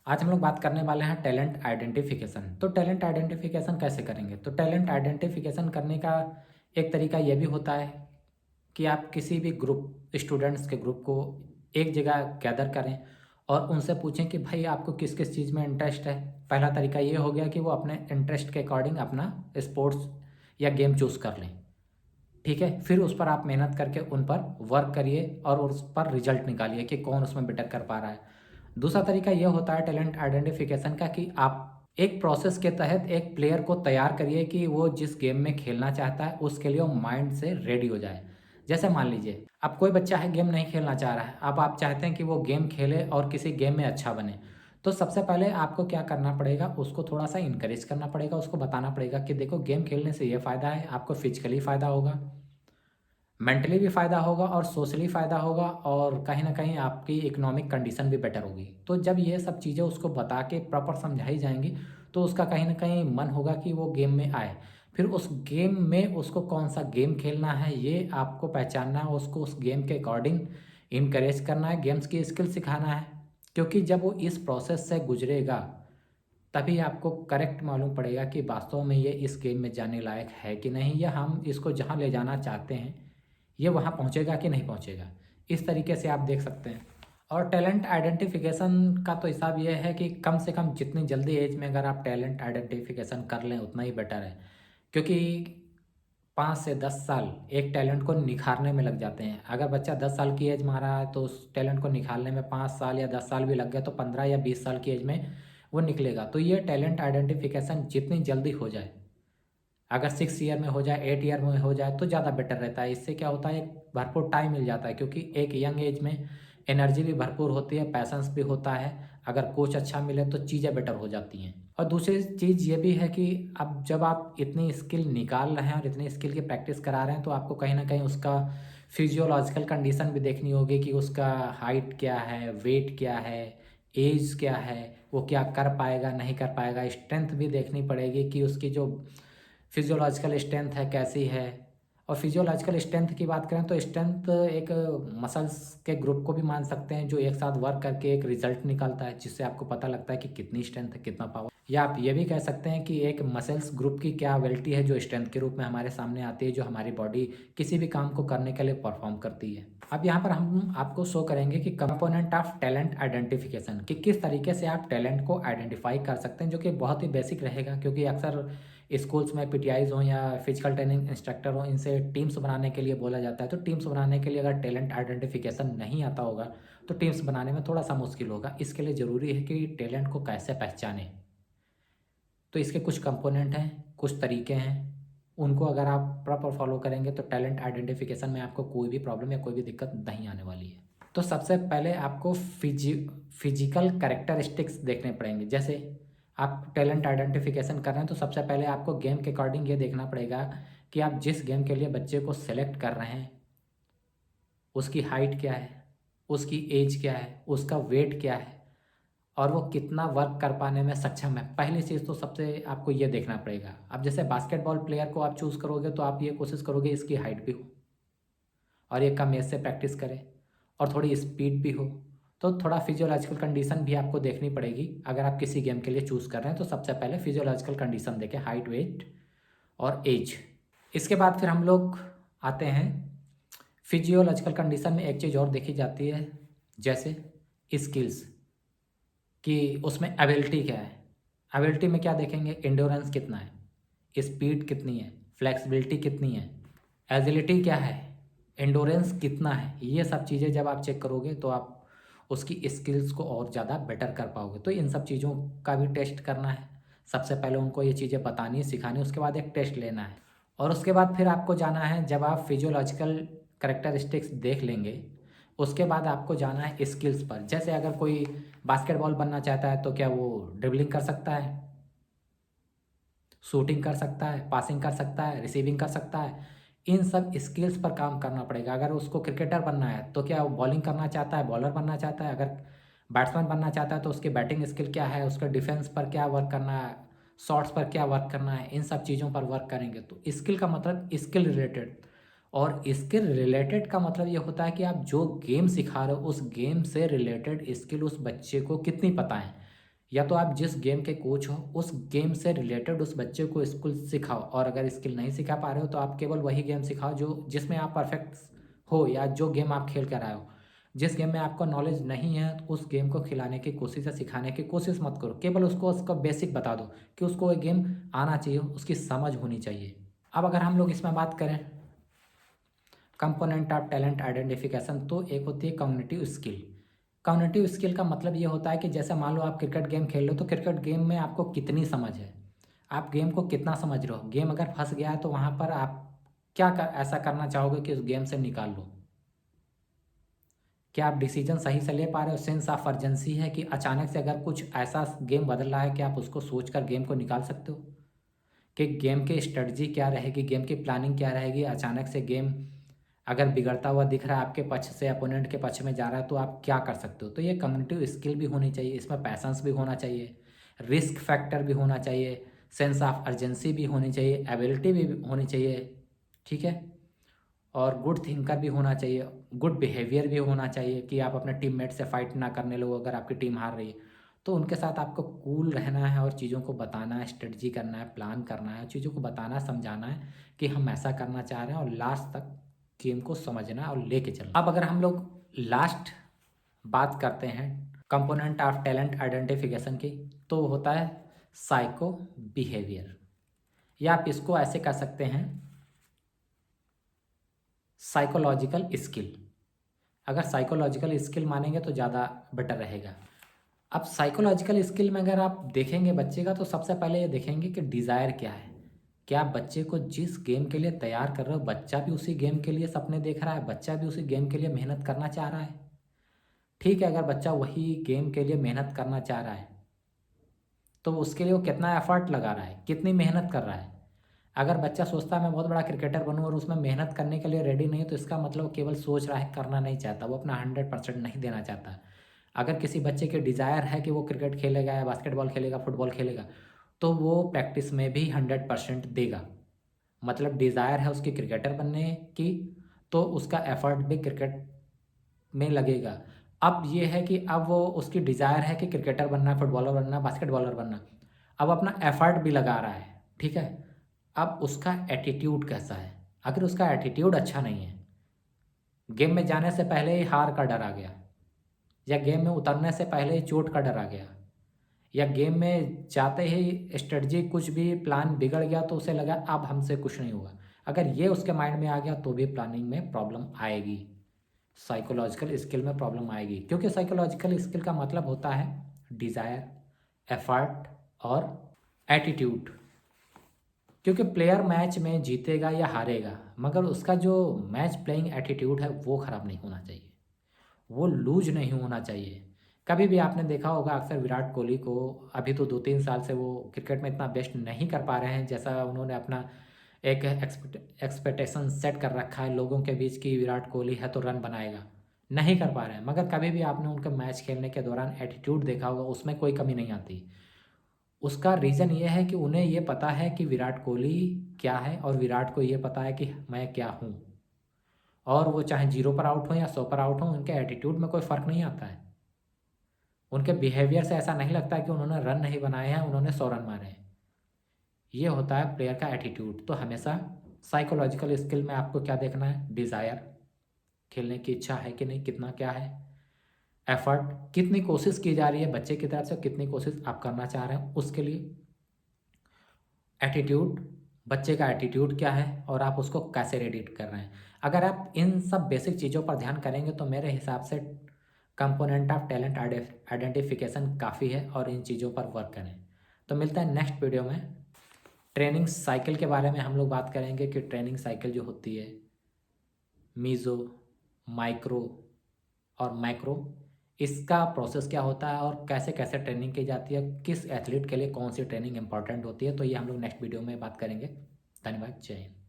आज हम लोग बात करने वाले हैं टैलेंट आइडेंटिफिकेशन। तो टैलेंट आइडेंटिफिकेशन कैसे करेंगे? तो टैलेंट आइडेंटिफिकेशन करने का एक तरीका ये भी होता है कि आप किसी भी ग्रुप स्टूडेंट्स के ग्रुप को एक जगह गैदर करें और उनसे पूछें कि भाई आपको किस किस चीज़ में इंटरेस्ट है। पहला तरीका ये हो गया कि वो अपने इंटरेस्ट के अकॉर्डिंग अपना स्पोर्ट्स या गेम चूज़ कर लें। ठीक है, फिर उस पर आप मेहनत करके उन पर वर्क करिए और उस पर रिजल्ट निकालिए कि कौन उसमें बेटर कर पा रहा है। दूसरा तरीका यह होता है टैलेंट आइडेंटिफिकेशन का कि आप एक प्रोसेस के तहत एक प्लेयर को तैयार करिए कि वो जिस गेम में खेलना चाहता है उसके लिए वो माइंड से रेडी हो जाए। जैसे मान लीजिए अब कोई बच्चा है गेम नहीं खेलना चाह रहा है, अब आप चाहते हैं कि वो गेम खेले और किसी गेम में अच्छा बने। तो सबसे पहले आपको क्या करना पड़ेगा, उसको थोड़ा सा इनकरेज करना पड़ेगा, उसको बताना पड़ेगा कि देखो गेम खेलने से ये फ़ायदा है, आपको फिजिकली फ़ायदा होगा, मेंटली भी फ़ायदा होगा और सोशली फ़ायदा होगा और कहीं न कहीं आपकी इकोनॉमिक कंडीशन भी बेटर होगी। तो जब ये सब चीज़ें उसको बता के प्रॉपर समझाई जाएँगी, तो उसका कहीं न कहीं मन होगा कि वो गेम में आए। फिर उस गेम में उसको कौन-सा गेम खेलना है, ये आपको पहचानना है, उसको उस गेम के अकॉर्डिंग इनकरेज करना है, गेम्स की स्किल सिखाना है। क्योंकि जब वो इस प्रोसेस से गुज़रेगा, तभी आपको करेक्ट मालूम पड़ेगा कि वास्तव में ये इस गेम में जाने लायक है कि नहीं, या हम इसको जहाँ ले जाना चाहते हैं ये वहाँ पहुँचेगा कि नहीं पहुँचेगा। इस तरीके से आप देख सकते हैं। और टैलेंट आइडेंटिफिकेशन का तो हिसाब ये है कि कम से कम जितनी जल्दी एज में अगर आप टैलेंट आइडेंटिफिकेशन कर लें उतना ही बेटर है। क्योंकि 5 से 10 साल एक टैलेंट को निखारने में लग जाते हैं। अगर बच्चा 10 साल की एज में आ रहा है तो उस टैलेंट को निखारने में 5 साल या 10 साल भी लग गए तो 15 या 20 साल की एज में वो निकलेगा। तो ये टैलेंट आइडेंटिफिकेशन जितनी जल्दी हो जाए, अगर 6 ईयर में हो जाए, 8 ईयर में हो जाए तो ज़्यादा बेटर रहता है। इससे क्या होता है, एक भरपूर टाइम मिल जाता है क्योंकि एक यंग एज में एनर्जी भी भरपूर होती है, पैशंस भी होता है। अगर कोच अच्छा मिले तो चीज़ें बेटर हो जाती हैं। और दूसरी चीज़ ये भी है कि अब जब आप इतनी स्किल निकाल रहे हैं और इतनी स्किल की प्रैक्टिस करा रहे हैं तो आपको कहीं न कहीं उसका फिजियोलॉजिकल कंडीशन भी देखनी होगी कि उसका हाइट क्या है, वेट क्या है, ऐज क्या है, वो क्या कर पाएगा, नहीं कर पाएगा। स्ट्रेंथ भी देखनी पड़ेगी कि उसकी जो फिजियोलॉजिकल स्ट्रेंथ है कैसी है। और फिजियोलॉजिकल स्ट्रेंथ की बात करें तो स्ट्रेंथ एक मसल्स के ग्रुप को भी मान सकते हैं जो एक साथ वर्क करके एक रिजल्ट निकालता है, जिससे आपको पता लगता है कि कितनी स्ट्रेंथ है, कितना पावर। या आप ये भी कह सकते हैं कि एक मसल्स ग्रुप की क्या एबिलिटी है जो स्ट्रेंथ के रूप में हमारे सामने आती है, जो हमारी बॉडी किसी भी काम को करने के लिए परफॉर्म करती है। अब यहाँ पर हम आपको शो करेंगे कि कंपोनेंट ऑफ टैलेंट आइडेंटिफिकेशन, कि किस तरीके से आप टैलेंट को आइडेंटिफाई कर सकते हैं, जो कि बहुत ही बेसिक रहेगा। क्योंकि अक्सर स्कूल्स में पीटीआईज़ हों या फिजिकल ट्रेनिंग इंस्ट्रक्टर हों, इनसे टीम्स बनाने के लिए बोला जाता है। तो टीम्स बनाने के लिए अगर टैलेंट आइडेंटिफिकेशन नहीं आता होगा तो टीम्स बनाने में थोड़ा सा मुश्किल होगा। इसके लिए ज़रूरी है कि टैलेंट को कैसे पहचानें। तो इसके कुछ कंपोनेंट हैं, कुछ तरीके हैं, उनको अगर आप प्रॉपर फॉलो करेंगे तो टैलेंट आइडेंटिफिकेशन में आपको कोई भी प्रॉब्लम या कोई भी दिक्कत नहीं आने वाली है। तो सबसे पहले आपको फिजिकल कैरेक्टरिस्टिक्स देखने पड़ेंगे। जैसे आप टैलेंट आइडेंटिफिकेशन कर रहे हैं तो सबसे पहले आपको गेम के अकॉर्डिंग ये देखना पड़ेगा कि आप जिस गेम के लिए बच्चे को सेलेक्ट कर रहे हैं उसकी हाइट क्या है, उसकी एज क्या है, उसका वेट क्या है और वो कितना वर्क कर पाने में सक्षम है। पहली चीज़ तो सबसे आपको ये देखना पड़ेगा। अब जैसे बास्केटबॉल प्लेयर को आप चूज़ करोगे तो आप ये कोशिश करोगे इसकी हाइट भी हो और ये कम एज से प्रैक्टिस करे और थोड़ी स्पीड भी हो। तो थोड़ा फिजियोलॉजिकल कंडीशन भी आपको देखनी पड़ेगी अगर आप किसी गेम के लिए चूज़ कर रहे हैं। तो सबसे पहले फिजियोलॉजिकल कंडीशन देखें, हाइट, वेट और एज। इसके बाद फिर हम लोग आते हैं फिजियोलॉजिकल कंडीशन में एक चीज़ और देखी जाती है, जैसे स्किल्स, कि उसमें एबिलिटी क्या है। एबिलिटी में क्या देखेंगे, एंड्योरेंस कितना है, स्पीड कितनी है, फ्लेक्सिबिलिटी कितनी है, एजिलिटी क्या है, एंड्योरेंस कितना है। ये सब चीज़ें जब आप चेक करोगे तो आप उसकी स्किल्स को और ज़्यादा बेटर कर पाओगे। तो इन सब चीज़ों का भी टेस्ट करना है। सबसे पहले उनको ये चीज़ें बतानी है, सिखानी है, उसके बाद एक टेस्ट लेना है और उसके बाद फिर आपको जाना है। जब आप फिजियोलॉजिकल करेक्टरिस्टिक्स देख लेंगे उसके बाद आपको जाना है स्किल्स पर। जैसे अगर कोई बास्केटबॉल बनना चाहता है तो क्या वो ड्रिबलिंग कर सकता है, शूटिंग कर सकता है, पासिंग कर सकता है, रिसीविंग कर सकता है। इन सब स्किल्स पर काम करना पड़ेगा। अगर उसको क्रिकेटर बनना है तो क्या वो बॉलिंग करना चाहता है, बॉलर बनना चाहता है, अगर बैट्समैन बनना चाहता है तो उसकी बैटिंग स्किल क्या है, उसका डिफेंस पर क्या वर्क करना है, शॉट्स पर क्या वर्क करना है, इन सब चीज़ों पर वर्क करेंगे। तो स्किल का मतलब स्किल रिलेटेड, और स्किल रिलेटेड का मतलब ये होता है कि आप जो गेम सिखा रहे हो उस गेम से रिलेटेड स्किल उस बच्चे को कितनी पता है। या तो आप जिस गेम के कोच हो उस गेम से रिलेटेड उस बच्चे को स्किल सिखाओ, और अगर स्किल नहीं सिखा पा रहे हो तो आप केवल वही गेम सिखाओ जो जिसमें आप परफेक्ट हो, या जो गेम आप खेल कर आए हो। जिस गेम में आपका नॉलेज नहीं है तो उस गेम को खिलाने की कोशिश या सिखाने की कोशिश मत करो, केवल उसको उसका बेसिक बता दो कि उसको वो गेम आना चाहिए, उसकी समझ होनी चाहिए। अब अगर हम लोग इसमें बात करें कंपोनेंट ऑफ टैलेंट आइडेंटिफिकेशन, तो एक होती है कॉग्निटिव स्किल। कॉग्निटिव स्किल का मतलब ये होता है कि जैसे मान लो आप क्रिकेट गेम खेल रहे हो तो क्रिकेट गेम में आपको कितनी समझ है, आप गेम को कितना समझ रहे हो, गेम अगर फंस गया है तो वहाँ पर आप ऐसा करना चाहोगे कि उस गेम से निकाल लो। क्या आप डिसीजन सही से ले पा रहे हो, सेंस ऑफ अर्जेंसी है कि अचानक से अगर कुछ ऐसा गेम बदल रहा है कि आप उसको सोच कर गेम को निकाल सकते हो, कि गेम की स्ट्रेटजी क्या रहेगी, गेम की प्लानिंग क्या रहेगी, अचानक से गेम अगर बिगड़ता हुआ दिख रहा है आपके पक्ष से, अपोनेंट के पक्ष में जा रहा है तो आप क्या कर सकते हो। तो ये कम्युनिटिव स्किल भी होनी चाहिए, इसमें पैशंस भी होना चाहिए, रिस्क फैक्टर भी होना चाहिए, सेंस ऑफ अर्जेंसी भी होनी चाहिए, एबिलिटी भी होनी चाहिए, ठीक है, और गुड थिंकर भी होना चाहिए, गुड बिहेवियर भी होना चाहिए कि आप अपने टीममेट से फाइट ना करने लगो अगर आपकी टीम हार रही है तो उनके साथ आपको कूल रहना है और चीज़ों को बताना है, स्ट्रेटजी करना है, प्लान करना है, चीज़ों को बताना समझाना है कि हम ऐसा करना चाह रहे हैं, और लास्ट तक गेम को समझना और लेके चलना। अब अगर हम लोग लास्ट बात करते हैं कंपोनेंट ऑफ टैलेंट आइडेंटिफिकेशन की, तो होता है साइको बिहेवियर, या आप इसको ऐसे कह सकते हैं साइकोलॉजिकल स्किल। अगर साइकोलॉजिकल स्किल मानेंगे तो ज़्यादा बेटर रहेगा। अब साइकोलॉजिकल स्किल में अगर आप देखेंगे बच्चे का, तो सबसे पहले ये देखेंगे कि डिज़ायर क्या है। क्या आप बच्चे को जिस गेम के लिए तैयार कर रहे हो, बच्चा भी उसी गेम के लिए सपने देख रहा है, बच्चा भी उसी गेम के लिए मेहनत करना चाह रहा है। ठीक है, अगर बच्चा वही गेम के लिए मेहनत करना चाह रहा है तो उसके लिए वो कितना एफर्ट लगा रहा है, कितनी मेहनत कर रहा है। अगर बच्चा सोचता है मैं बहुत बड़ा क्रिकेटर बनूं और उसमें मेहनत करने के लिए रेडी नहीं है, तो इसका मतलब वो केवल सोच रहा है, करना नहीं चाहता, वो अपना 100% नहीं देना चाहता। अगर किसी बच्चे के डिज़ायर है कि वो क्रिकेट खेलेगा या बास्केटबॉल खेलेगा, फुटबॉल खेलेगा, तो वो प्रैक्टिस में भी 100% देगा। मतलब डिज़ायर है उसकी क्रिकेटर बनने की, तो उसका एफर्ट भी क्रिकेट में लगेगा। अब ये है कि अब वो उसकी डिज़ायर है कि क्रिकेटर बनना है, फुटबॉलर बनना है, बास्केटबॉलर बनना, अब अपना एफर्ट भी लगा रहा है, ठीक है। अब उसका एटीट्यूड कैसा है, अगर उसका एटीट्यूड अच्छा नहीं है, गेम में जाने से पहले ही हार का डर आ गया, या गेम में उतरने से पहले ही चोट का डर आ गया, या गेम में जाते ही स्ट्रेटजी कुछ भी प्लान बिगड़ गया तो उसे लगा अब हमसे कुछ नहीं होगा, अगर ये उसके माइंड में आ गया तो भी प्लानिंग में प्रॉब्लम आएगी, साइकोलॉजिकल स्किल में प्रॉब्लम आएगी। क्योंकि साइकोलॉजिकल स्किल का मतलब होता है डिज़ायर, एफर्ट और एटीट्यूड। क्योंकि प्लेयर मैच में जीतेगा या हारेगा, मगर उसका जो मैच प्लेइंग एटीट्यूड है वो ख़राब नहीं होना चाहिए, वो लूज नहीं होना चाहिए। कभी भी आपने देखा होगा अक्सर विराट कोहली को, अभी तो 2-3 साल से वो क्रिकेट में इतना बेस्ट नहीं कर पा रहे हैं जैसा उन्होंने अपना एक एक्सपेक्टेशन सेट कर रखा है लोगों के बीच कि विराट कोहली है तो रन बनाएगा, नहीं कर पा रहे हैं। मगर कभी भी आपने उनका मैच खेलने के दौरान एटीट्यूड देखा होगा, उसमें कोई कमी नहीं आती। उसका रीज़न ये है कि उन्हें ये पता है कि विराट कोहली क्या है और विराट को ये पता है कि मैं क्या हूँ, और वो चाहे 0 पर आउट हो या 100 पर आउट हो, उनके एटीट्यूड में कोई फ़र्क नहीं आता है। उनके बिहेवियर से ऐसा नहीं लगता कि उन्होंने रन नहीं बनाए हैं, उन्होंने 100 रन मारे हैं। ये होता है प्लेयर का एटीट्यूड। तो हमेशा साइकोलॉजिकल स्किल में आपको क्या देखना है, डिज़ायर, खेलने की इच्छा है कि नहीं, कितना क्या है, एफर्ट, कितनी कोशिश की जा रही है बच्चे की तरफ से, कितनी कोशिश आप करना चाह रहे हैं उसके लिए, एटीट्यूड, बच्चे का एटीट्यूड क्या है और आप उसको कैसे रेडिएट कर रहे हैं। अगर आप इन सब बेसिक चीज़ों पर ध्यान करेंगे तो मेरे हिसाब से कंपोनेंट ऑफ टैलेंट आइडेंटिफिकेशन काफ़ी है, और इन चीज़ों पर वर्क करें। तो मिलता है नेक्स्ट वीडियो में। ट्रेनिंग साइकिल के बारे में हम लोग बात करेंगे कि ट्रेनिंग साइकिल जो होती है, मीज़ो, माइक्रो और मैक्रो, इसका प्रोसेस क्या होता है और कैसे कैसे ट्रेनिंग की जाती है, किस एथलीट के लिए कौन सी ट्रेनिंग इंपॉर्टेंट होती है, तो ये हम लोग नेक्स्ट वीडियो में बात करेंगे। धन्यवाद, जय हिंद।